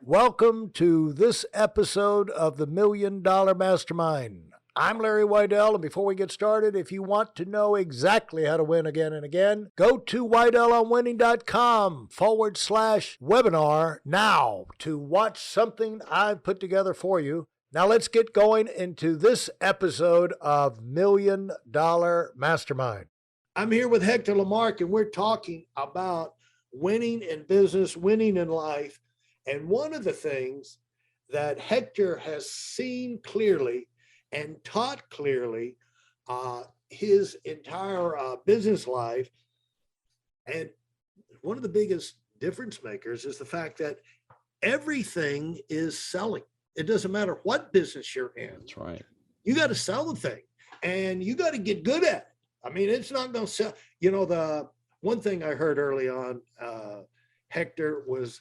Welcome to this episode of the Million Dollar Mastermind. I'm Larry Weidel, and before we get started, if you want to know exactly how to win again and again, go to weidelonwinning.com/webinar now to watch something I've put together for you. Now let's get going into this episode of Million Dollar Mastermind. I'm here with Hector LaMarque, and we're talking about winning in business, winning in life. And one of the things that Hector has seen clearly and taught clearly his entire business life, and one of the biggest difference makers is the fact that everything is selling. It doesn't matter what business you're in. That's right. You got to sell the thing, and you got to get good at it. I mean, it's not going to sell. The one thing I heard early on, Hector, was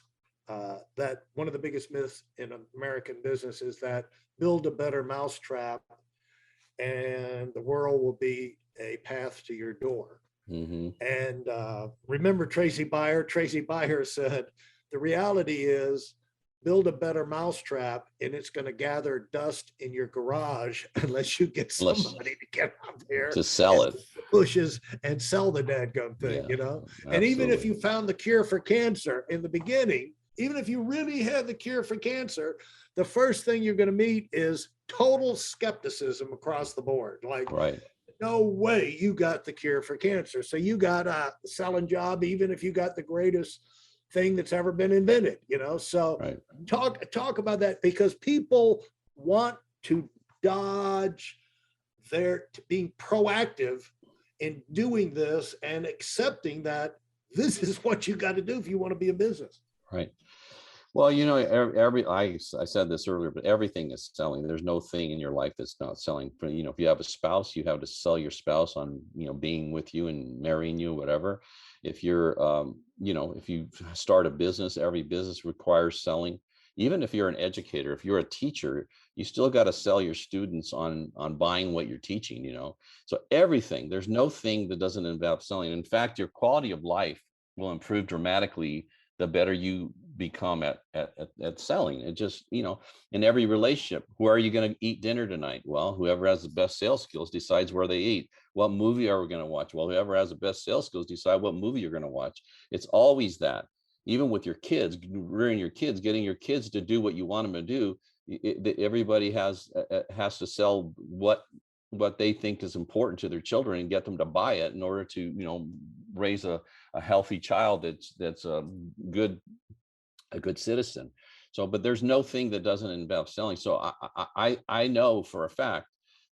that one of the biggest myths in American business is that build a better mousetrap and the world will be a path to your door. Mm-hmm. And remember Tracy Byer? Tracy Byer said, the reality is build a better mousetrap and it's going to gather dust in your garage unless you get somebody to get out there to sell it, bushes, and sell the dadgum thing, Absolutely. And even if you found the cure for cancer in the beginning, even if you really had the cure for cancer, the first thing you're going to meet is total skepticism across the board. Like, right. No way you got the cure for cancer. So you got a selling job, even if you got the greatest thing that's ever been invented, So right. talk about that, because people want to dodge being proactive in doing this and accepting that this is what you got to do if you want to be in business. Right. Well, I said this earlier, but everything is selling. There's no thing in your life that's not selling. If you have a spouse, you have to sell your spouse on, being with you and marrying you, whatever. If you're, if you start a business, every business requires selling. Even if you're an educator, if you're a teacher, you still got to sell your students on buying what you're teaching, So everything, there's no thing that doesn't involve selling. In fact, your quality of life will improve dramatically the better you become at selling. It just, in every relationship, where are you going to eat dinner tonight? Well, whoever has the best sales skills decides where they eat. What movie are we going to watch? Well, whoever has the best sales skills decide what movie you're going to watch. It's always that. Even with your kids, rearing your kids, getting your kids to do what you want them to do, everybody has to sell what they think is important to their children and get them to buy it in order to, raise a healthy child that's a good citizen. So, but there's no thing that doesn't involve selling. So I know for a fact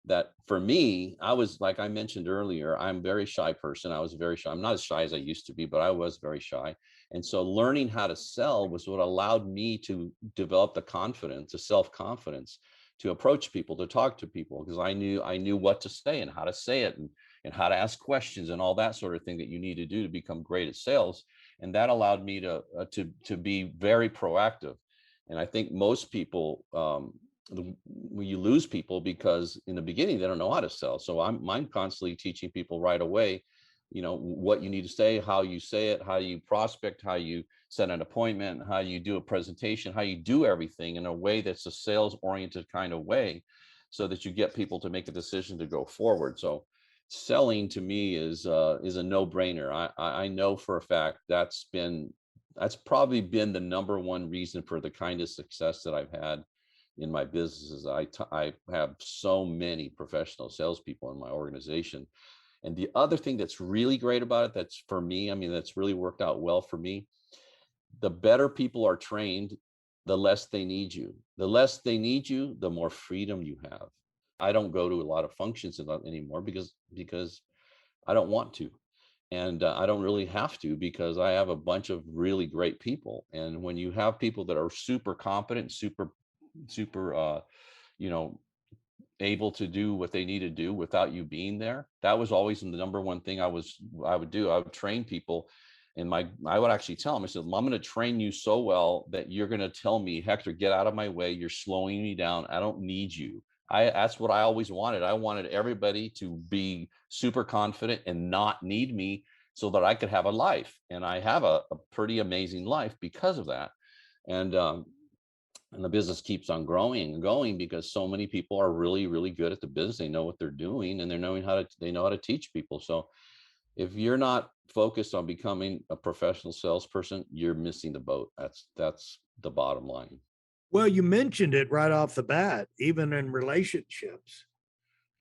that for me, I was, like I mentioned earlier, I'm a very shy person. I was very shy. I'm not as shy as I used to be, but I was very shy. And so learning how to sell was what allowed me to develop the confidence, the self-confidence to approach people, to talk to people, because I knew what to say and how to say it, and how to ask questions and all that sort of thing that you need to do to become great at sales. And that allowed me to be very proactive. And I think most people, you lose people because in the beginning they don't know how to sell. So I'm constantly teaching people right away, what you need to say, how you say it, how you prospect, how you set an appointment, how you do a presentation, how you do everything in a way that's a sales oriented kind of way, so that you get people to make a decision to go forward. So selling to me is a no-brainer. I know for a fact that's probably been the number one reason for the kind of success that I've had in my businesses. I have so many professional salespeople in my organization. And the other thing that's really great about it, that's for me, that's really worked out well for me. The better people are trained, the less they need you. The less they need you, the more freedom you have. I don't go to a lot of functions anymore because I don't want to. And I don't really have to, because I have a bunch of really great people. And when you have people that are super competent, super, able to do what they need to do without you being there, that was always the number one thing I would do. I would train people. And I would actually tell them, I said, I'm going to train you so well that you're going to tell me, Hector, get out of my way. You're slowing me down. I don't need you. That's what I always wanted. I wanted everybody to be super confident and not need me, so that I could have a life. And I have a pretty amazing life because of that. And and the business keeps on growing and going because so many people are really, really good at the business. They know what they're doing, and they know how to teach people. So if you're not focused on becoming a professional salesperson, you're missing the boat. That's the bottom line. Well, you mentioned it right off the bat, even in relationships.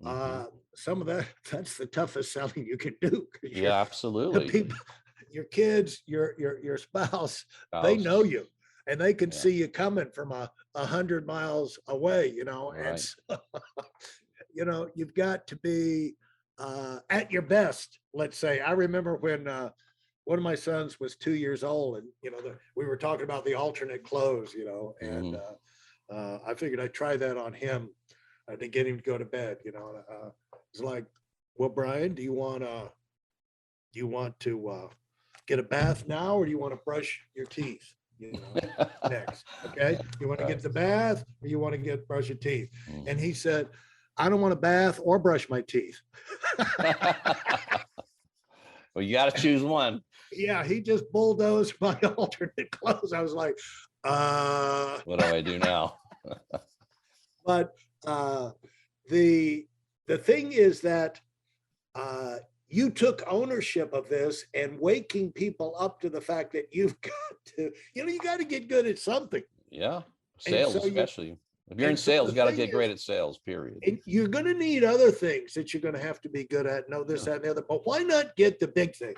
Hmm. Uh, some of that's the toughest selling you can do, because Yeah, the absolutely. people, your kids, your spouse, they know Spouse. you, and they can Yeah. see you coming from 100 miles away, and Right. so, you've got to be at your best. Let's say, I remember when one of my sons was 2 years old, and we were talking about the alternate clothes, and Hmm. I figured I'd try that on him to get him to go to bed. It's like, well, Brian, do you want to get a bath now, or do you want to brush your teeth? Next, okay? You want to Right. get the bath, or you want to brush your teeth? And Mhm. he said, I don't want a bath or brush my teeth. Well, you got to choose one. Yeah, he just bulldozed my alternate clothes. I was like, uh, What do I do now? but uh, the the thing is that uh, you took ownership of this and waking people up to the fact that you've got to, you got to get good at something. Yeah. And Sales, so especially. If you're in and so sales, the you got to thing get great is, at sales, period. and you're going to need other things that you're going to have to be good at, know this, Yeah. that, and the other. But why not get the big thing?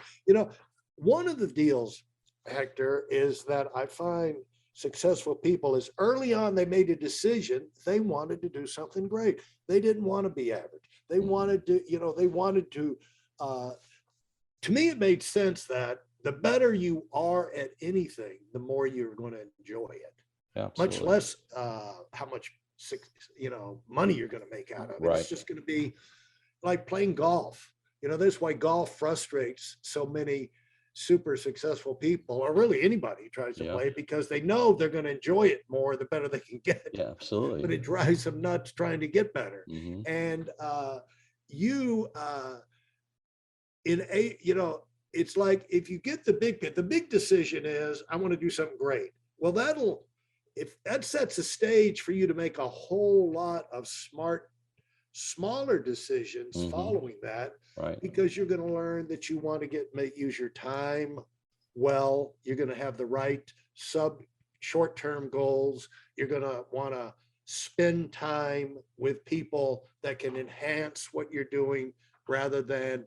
One of the deals, Hector, is that I find successful people is early on they made a decision they wanted to do something great. They didn't want to be average. They Mhm. wanted to, they wanted uh, to me, it made sense that the better you are at anything, the more you're going to enjoy it. Yeah, Much absolutely. less how much money you're going to make out of it. It's Right. just going to be like playing golf. That's why golf frustrates so many super successful people, or really anybody who tries to Yeah. play it, because they know they're going to enjoy it more the better they can get. Yeah, But absolutely. it drives them nuts trying to get better. Hmm. And you in a it's like, if you get the big decision is, I want to do something great. Well, if that sets a stage for you to make a whole lot of smart smaller decisions Hmm. following that, Right. because you're going to learn that you want to use your time well. You're going to have the right short-term goals. You're going to want to spend time with people that can enhance what you're doing, rather than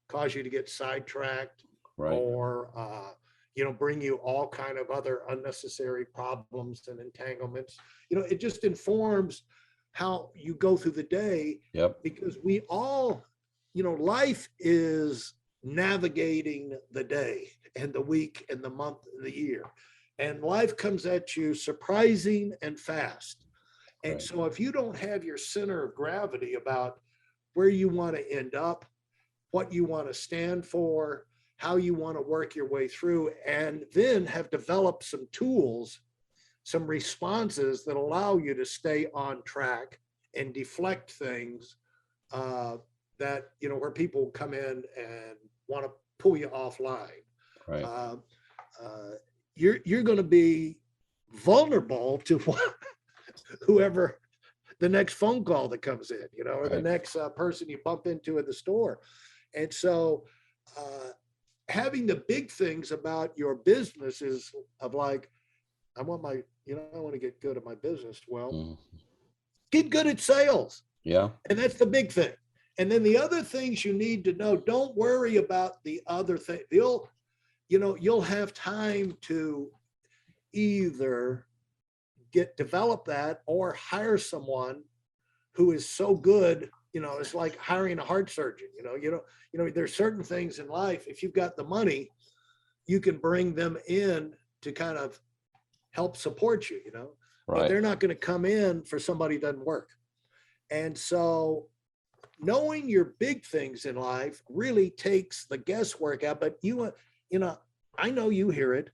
cause you to get sidetracked, Right. or bring you all kind of other unnecessary problems and entanglements. It just informs how you go through the day, Yep. because we all, life is navigating the day and the week and the month and the year. And life comes at you surprising and fast. And Right. so if you don't have your center of gravity about where you want to end up, what you want to stand for, how you want to work your way through, and then have developed some tools, some responses that allow you to stay on track and deflect things, uh, that, where people come in and want to pull you offline. Right. Uh, uh, you're going to be vulnerable to whoever the next phone call that comes in, or the Right. next person you bump into at the store. And so, uh, having the big things about your business is of like, I want to get good at my business. Well, Mhm. get good at sales. Yeah. And that's the big thing. And then the other things you need to know, don't worry about the other thing. You'll have time to either develop that, or hire someone who is so good. It's like hiring a heart surgeon. There's certain things in life, if you've got the money, you can bring them in to kind of help support you, but Right. they're not going to come in for somebody who doesn't work. And so knowing your big things in life really takes the guesswork out. But you know, I know you hear it,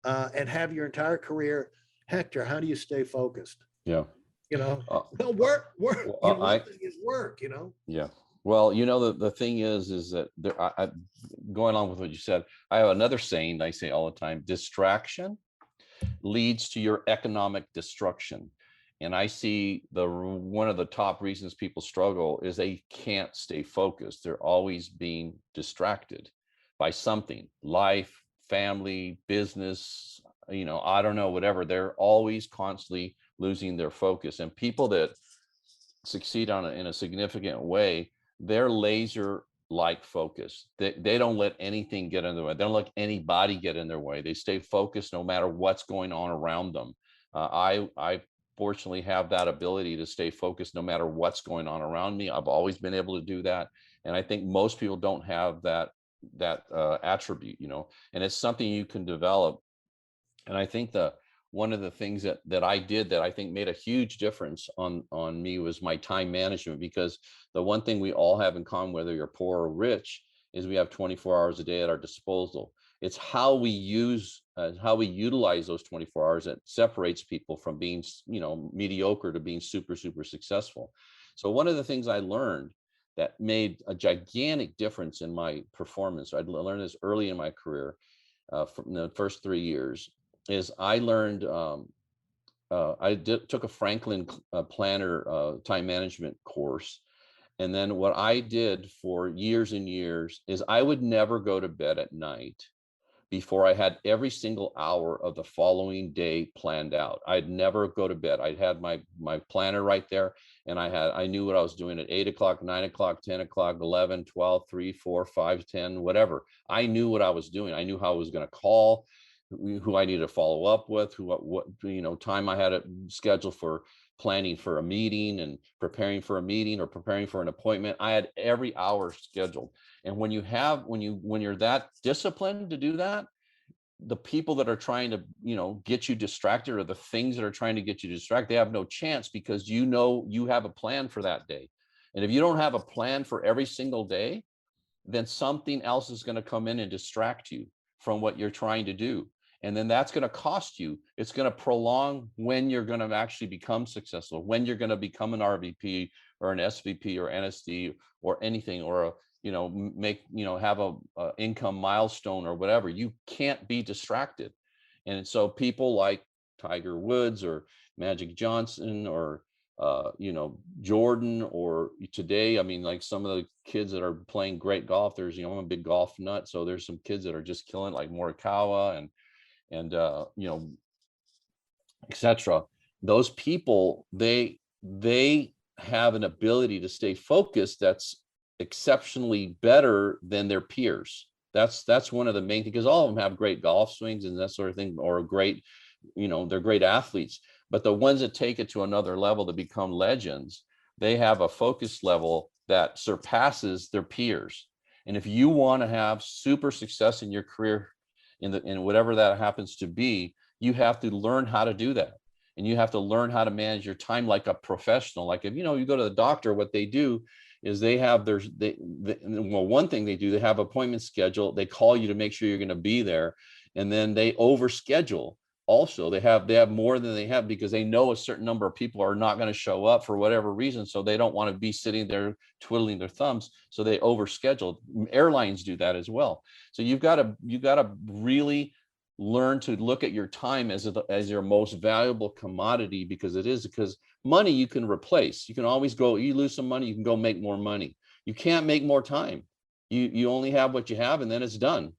and have your entire career. Hector, how do you stay focused? Yeah. You know, Uh, well, work, well, one thing is work. yeah. Well, the thing is that going on with what you said, I have another saying I say all the time: distraction leads to your economic destruction. And I see one of the top reasons people struggle is they can't stay focused. They're always being distracted by something, life, family, business, I don't know, whatever. They're always constantly losing their focus. And people that succeed in a significant way, they're laser like focus. They don't let anything get in their way. They don't let anybody get in their way. They stay focused no matter what's going on around them. I fortunately have that ability to stay focused no matter what's going on around me. I've always been able to do that, and I think most people don't have that attribute, and it's something you can develop. And I think one of the things that I did that I think made a huge difference on me was my time management, because the one thing we all have in common, whether you're poor or rich, is we have 24 hours a day at our disposal. It's how we utilize those 24 hours that separates people from being, mediocre to being super, super successful. So one of the things I learned that made a gigantic difference in my performance, I learned this early in my career, from the first 3 years, is I learned, took a Franklin Planner time management course. And then what I did for years and years is I would never go to bed at night before I had every single hour of the following day planned out. I'd never go to bed. I'd had my planner right there, and I knew what I was doing at 8 o'clock, 9 o'clock, 10 o'clock, 11, 12, 3, 4, 5, 10, whatever. I knew what I was doing. I knew how I was going to call, who I needed to follow up with, what time I had it scheduled for planning for a meeting and preparing for a meeting or preparing for an appointment. I had every hour scheduled. And when you're that disciplined to do that, the people that are trying to, get you distracted, or the things that are trying to get you distracted, they have no chance, because you have a plan for that day. And if you don't have a plan for every single day, then something else is going to come in and distract you from what you're trying to do. And then that's going to cost you. It's going to prolong when you're going to actually become successful, when you're going to become an RVP or an SVP or NSD or anything, or have a income milestone or whatever. You can't be distracted. And so people like Tiger Woods or Magic Johnson or Jordan, or today, I mean, like some of the kids that are playing great golf, I'm a big golf nut. So there's some kids that are just killing, like Morikawa and etc. Those people, they have an ability to stay focused that's exceptionally better than their peers. That's one of the main things, because all of them have great golf swings and that sort of thing, or great, they're great athletes. But the ones that take it to another level to become legends, they have a focus level that surpasses their peers. And if you want to have super success in your career, in whatever that happens to be, you have to learn how to do that. And you have to learn how to manage your time like a professional. Like if you go to the doctor, what they do is they have one thing they do, they have appointments scheduled. They call you to make sure you're going to be there, and then they overschedule. Also, they have more than they have, because they know a certain number of people are not going to show up for whatever reason. So they don't want to be sitting there twiddling their thumbs. So they overschedule. Airlines do that as well. So you've got to really learn to look at your time as your most valuable commodity, because money you can replace. You can always you lose some money, you can go make more money. You can't make more time. You only have what you have, and then it's done.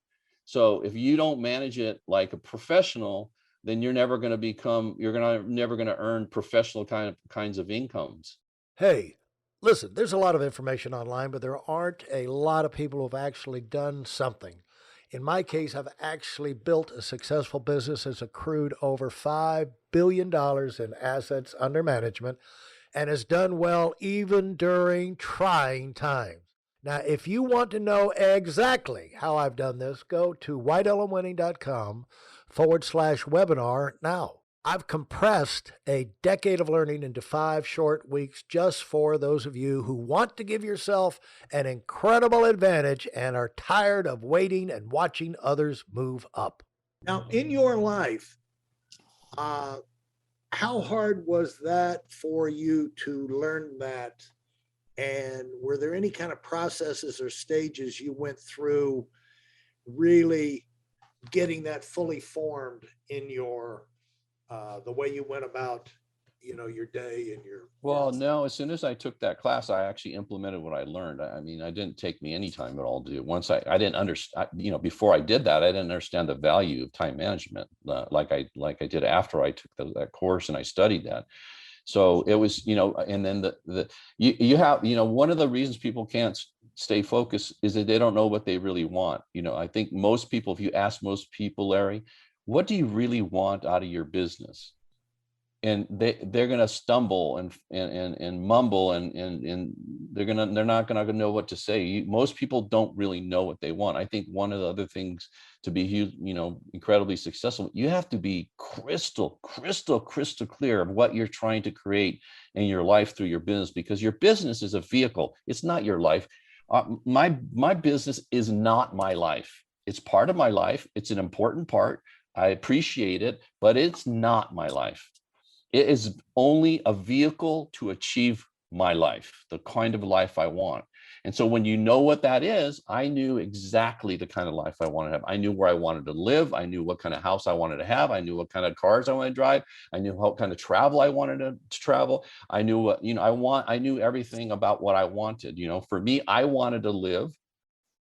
So if you don't manage it like a professional, then you're never going to earn professional kinds of incomes. Hey, listen, there's a lot of information online, but there aren't a lot of people who've actually done something. In my case, I've actually built a successful business that's accrued over $5 billion in assets under management and has done well even during trying times. Now, if you want to know exactly how I've done this, go to whitelmwinning.com/webinar now. I've compressed a decade of learning into 5 short weeks just for those of you who want to give yourself an incredible advantage and are tired of waiting and watching others move up. Now, in your life, how hard was that for you to learn that? And were there any kind of processes or stages you went through really getting that fully formed in your the way you went about, your day and your Well, no, as soon as I took that class, I actually implemented what I learned. I mean, I didn't take me any time at all to do it. Once I didn't understand, before I did that, I didn't understand the value of time management, like I did after I took that course and I studied that. So it was, and then you have, one of the reasons people can't stay focused is that they don't know what they really want. I think most people, if you ask most people, Larry, what do you really want out of your business? And they're going to stumble and mumble and they're not going to know what to say. Most people don't really know what they want. I think one of the other things to be incredibly successful, you have to be crystal clear of what you're trying to create in your life through your business, because your business is a vehicle. It's not your life. My business is not my life. It's part of my life. It's an important part. I appreciate it, but it's not my life. It is only a vehicle to achieve my life, the kind of life I want. And so when you know what that is, I knew exactly the kind of life I wanted to have. I knew where I wanted to live. I knew what kind of house I wanted to have. I knew what kind of cars I wanted to drive. I knew what kind of travel I wanted to travel. I knew what, I knew everything about what I wanted. For me, I wanted to live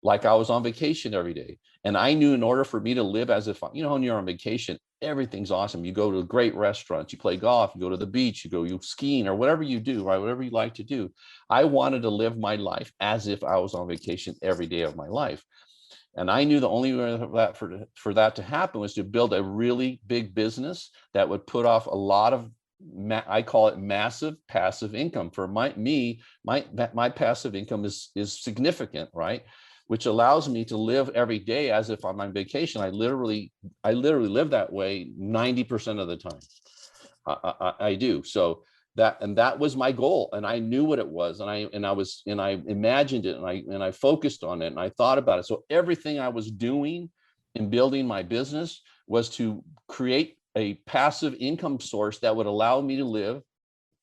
like I was on vacation every day. And I knew in order for me to live as if, when you're on vacation, everything's awesome. You go to great restaurants, you play golf, you go to the beach, you skiing or whatever you do, right? Whatever you like to do. I wanted to live my life as if I was on vacation every day of my life. And I knew the only way for that to happen was to build a really big business that would put off a lot of, I call it massive passive income. For my passive income is significant, right? Which allows me to live every day as if I'm on vacation. I literally live that way 90% of the time. I do. So that was my goal, and I knew what it was, and I imagined it, and I focused on it, and I thought about it. So everything I was doing in building my business was to create a passive income source that would allow me to live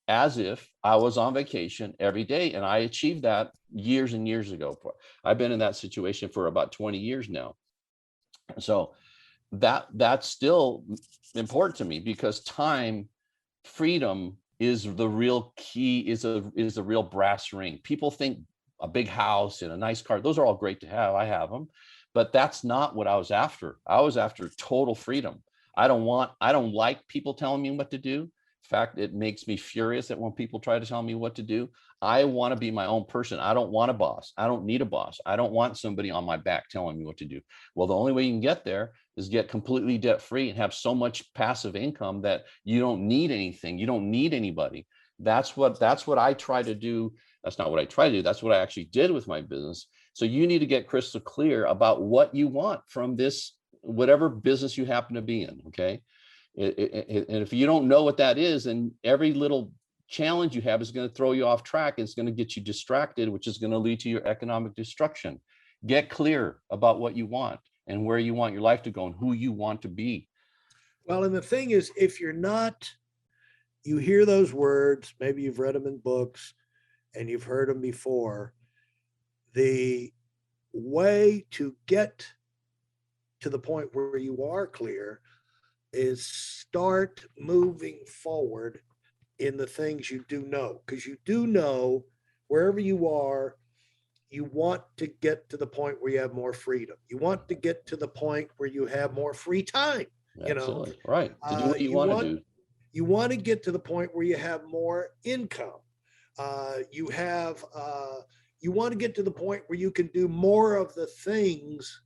as if I was on vacation every day. And I achieved that years and years ago. I've been in that situation for about 20 years now. So that's still important to me, because time, freedom is the real key, is the real brass ring. People think a big house and a nice car, those are all great to have. I have them, but that's not what I was after. I was after total freedom. I don't like people telling me what to do. In fact, it makes me furious that when people try to tell me what to do. I want to be my own person. I don't want a boss. I don't need a boss. I don't want somebody on my back telling me what to do. Well, the only way you can get there is get completely debt free and have so much passive income that you don't need anything. You don't need anybody. That's what I try to do. That's not what I try to do. That's what I actually did with my business. So you need to get crystal clear about what you want from this, whatever business you happen to be in. Okay. And if you don't know what that is, then every little challenge you have is going to throw you off track. It's going to get you distracted, which is going to lead to your economic destruction. Get clear about what you want and where you want your life to go and who you want to be. Well, and the thing is, if you're not, you hear those words, maybe you've read them in books and you've heard them before. The way to get to the point where you are clear is start moving forward in the things you do know, because you do know wherever you are, you want to get to the point where you have more freedom. You want to get to the point where you have more free time. Absolutely. Right. To do what you want to do. You want to get to the point where you have more income. You want to get to the point where you can do more of the things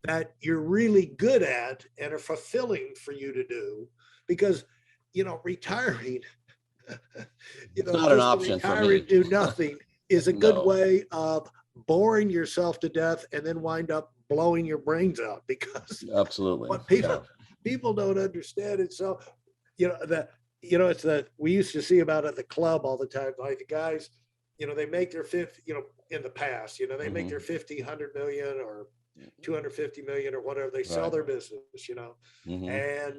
that you're really good at and are fulfilling for you to do, because retiring it's not an option for me. And do nothing is a good No. way of boring yourself to death and then wind up blowing your brains out, because absolutely what people don't understand it. So it's that we used to see about at the club all the time, like the guys, they make their fifth, in the past, they make their 50, 100 million or 250 million or whatever. They sell their business, and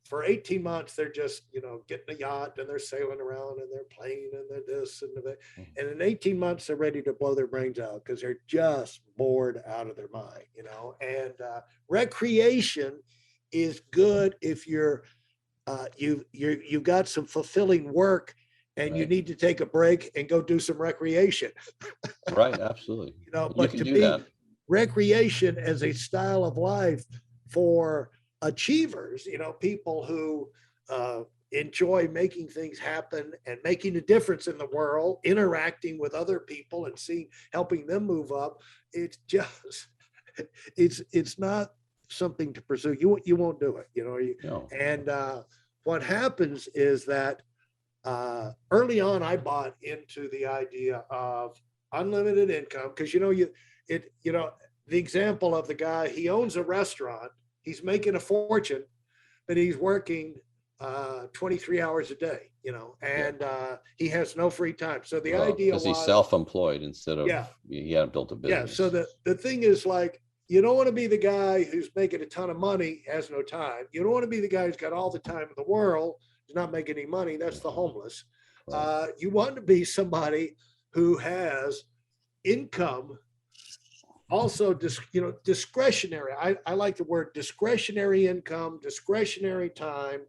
for 18 months, they're just, getting a yacht and they're sailing around and they're playing and they're this and that. And in 18 months, they're ready to blow their brains out because they're just bored out of their mind, and recreation is good if you're you've got some fulfilling work, and you Right. need to take a break and go do some recreation. Right. Absolutely. You But can to do be that. recreation as a style of life for achievers, people who uh, enjoy making things happen and making a difference in the world, interacting with other people and helping them move up. It's just, it's not something to pursue. You won't do it, No. and what happens is that early on, I bought into the idea of unlimited income because the example of the guy, he owns a restaurant, he's making a fortune, but he's working 23 hours a day, Yeah. and he has no free time. So the Well, idea because he's was, self-employed instead of yeah, he hadn't built a yeah. So business. the thing is, like, you don't want to be the guy who's making a ton of money, has no time. You don't want to be the guy who's got all the time in the world, who's not making any money. That's the homeless. Right. You want to be somebody who has income, also discretionary. I like the word discretionary income, discretionary time,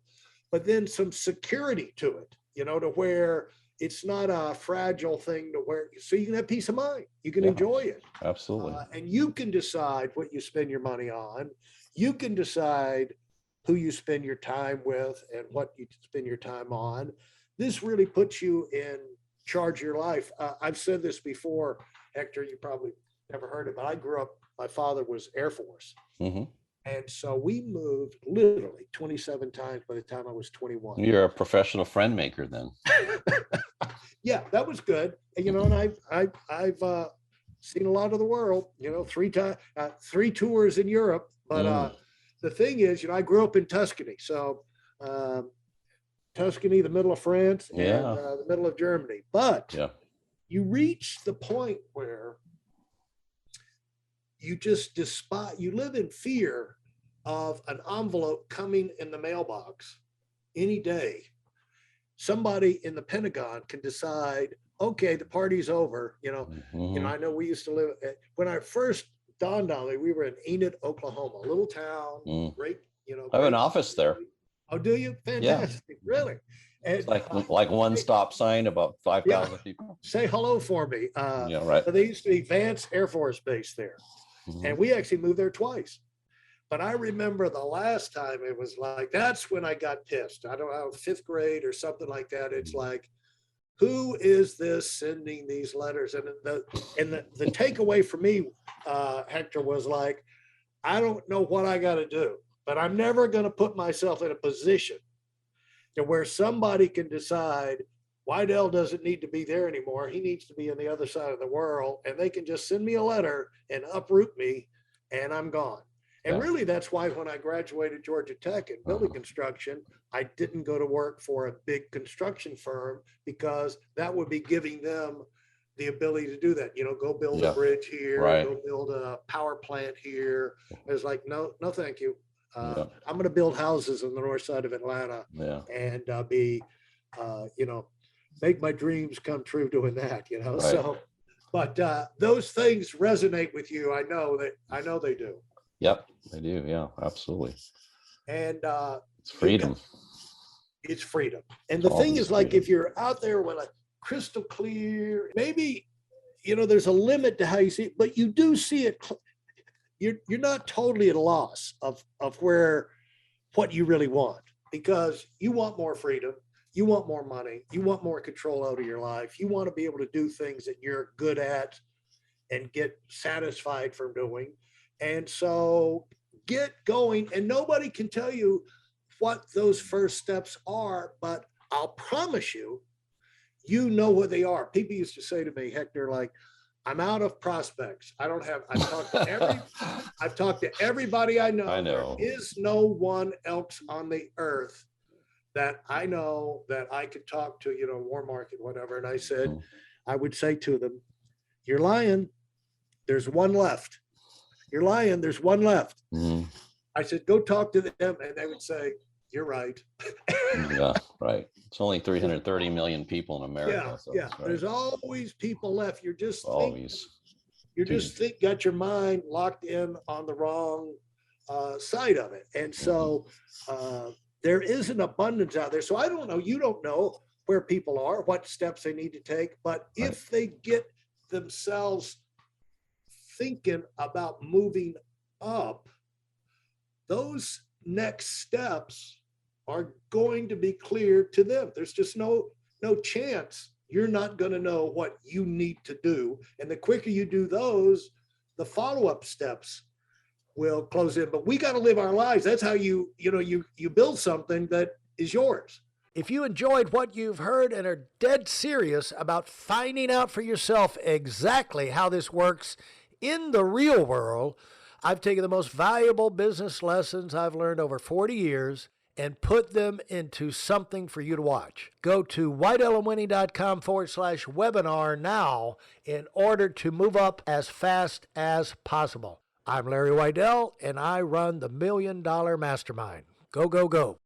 but then some security to it, to where it's not a fragile thing, to where so you can have peace of mind, you can Yeah. enjoy it, Absolutely. and you can decide what you spend your money on. You can decide who you spend your time with and what you spend your time on. This really puts you in charge of your life. I've said this before, Hector, you probably never heard it, but I grew up, my father was Air Force. Hmm. And so we moved literally 27 times by the time I was 21. You're a professional friend maker then. Yeah, that was good. And I've seen a lot of the world, three tours in Europe. But the thing is, I grew up in Tuscany. So Tuscany, the middle of France, and Yeah. the middle of Germany. But Yeah. you reach the point where you just you live in fear of an envelope coming in the mailbox any day. Somebody in the Pentagon can decide, okay, the party's over. Mhm. I know we used to live when I first dawned on me, we were in Enid, Oklahoma, a little town, Mm. great, I have an great. office there. Oh, do you? Yeah. Fantastic, really. It's And like one stop sign, about yeah, 5,000 people. say hello for me. Yeah. Right. So they used to be Vance Air Force Base there, and Mhm. we actually moved there twice. But I remember the last time it was like, that's when I got pissed. I don't know, fifth grade or something like that. It's like, who is this sending these letters? And the takeaway for me, Hector, was like, I don't know what I got to do, but I'm never going to put myself in a position to where somebody can decide Wydell doesn't need to be there anymore. He needs to be on the other side of the world, and they can just send me a letter and uproot me, and I'm gone. And Yeah. really, that's why when I graduated Georgia Tech in building construction, I didn't go to work for a big construction firm, because that would be giving them the ability to do that. Go build a Yeah. bridge here, Right. go build a power plant here. It's like, no, no, thank you. Yeah. I'm going to build houses on the north side of Atlanta Yeah. and make my dreams come true doing that. Right. So, but those things resonate with you. I know they do. Yep. I do. Yeah. Absolutely. And It's freedom. it's freedom. And the thing is, like, if you're out there with a crystal clear, maybe, there's a limit to how you see it, but you do see it. You're not totally at a loss of what you really want, because you want more freedom, you want more money, you want more control over your life, you want to be able to do things that you're good at and get satisfied from doing. And so get going, and nobody can tell you what those first steps are, but I'll promise you, what they are. People used to say to me, Hector, like, I'm out of prospects. I've talked to everybody I know. I know. There is no one else on the earth that I know that I could talk to, War Market, whatever. And I said, I would say to them, you're lying. There's one left. You're lying. There's one left. Mhm. I said, go talk to them. And they would say, you're right. Yeah. Right. It's only 330 million people in America. Yeah. So Yeah. right. There's always people left. You're just always. got your mind locked in on the wrong side of it. And so there is an abundance out there. So I don't know, you don't know where people are, what steps they need to take, but Right. if they get themselves thinking about moving up, those next steps are going to be clear to them. There's just no chance you're not going to know what you need to do. And the quicker you do those, the follow-up steps will close in. But we got to live our lives. That's how you build something that is yours. If you enjoyed what you've heard and are dead serious about finding out for yourself exactly how this works in the real world, I've taken the most valuable business lessons I've learned over 40 years and put them into something for you to watch. Go to whiteelementwinning.com/webinar now in order to move up as fast as possible. I'm Larry Weidel, and I run the $1 Million Mastermind. Go, go, go.